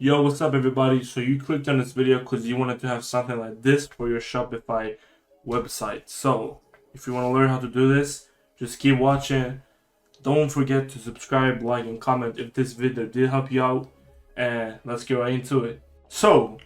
Yo, what's up everybody? So you clicked on this video because you wanted to have something like this for your Shopify website. So if you want to learn how to do this, just keep watching. Don't forget to subscribe, like, and comment if this video did help you out. And let's get right into it. So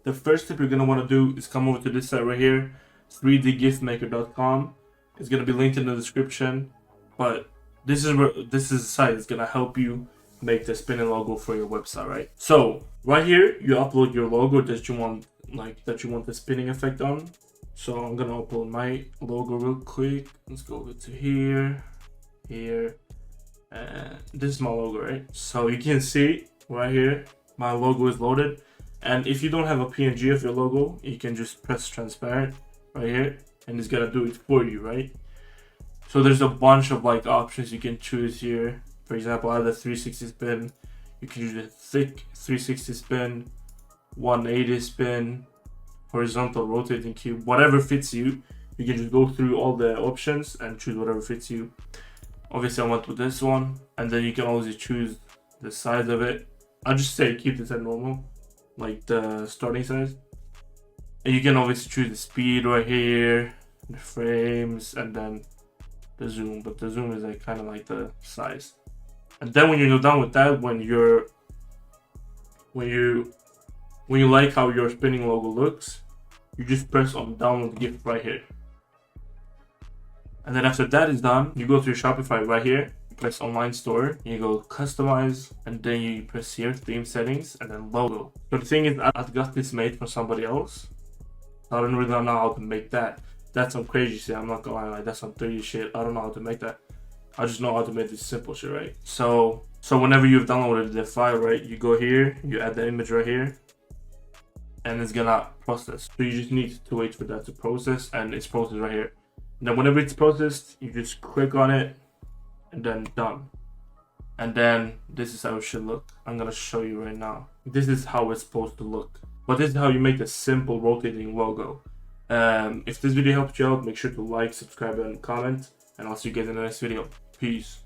the first tip you're going to want to do is come over to this site right here, 3dgiftmaker.com. It's going to be linked in the description. But this is a site that's going to help you make the spinning logo for your website, right? So right here you upload your logo that you want, the spinning effect on. So I'm gonna upload my logo real quick. Let's go over to here, and this is my logo, right? So you can see right here my logo is loaded, and if you don't have a PNG of your logo, you can just press transparent right here and it's gonna do it for you, right? So there's a bunch of options you can choose here. For example, I have the 360 spin. You can use a thick 360 spin, 180 spin, horizontal rotating cube, whatever fits you. You can just go through all the options and choose whatever fits you. Obviously, I went with this one, and then you can always choose the size of it. I'll just say keep this at normal, like the starting size. And you can always choose the speed right here, the frames, and then the zoom. But the zoom is kind of like the size. And then when you're done with that, when you like how your spinning logo looks, you just press on download GIF right here. And then after that is done, you go to your Shopify right here, you press online store, you go customize, and then you press here theme settings and then logo. So the thing is, I've got this made for somebody else. I don't really know how to make that. That's some crazy shit. I'm not gonna lie, that's some 3D shit. I don't know how to make that. I just know how to make this simple shit, right? So whenever you've downloaded the file, right, you go here, you add the image right here, and it's gonna process. So you just need to wait for that to process, and it's processed right here. And then whenever it's processed, you just click on it, and then done. And then this is how it should look. I'm gonna show you right now. This is how it's supposed to look. But this is how you make a simple rotating logo. If this video helped you out, make sure to like, subscribe, and comment. And I'll see you guys in the next video. Peace.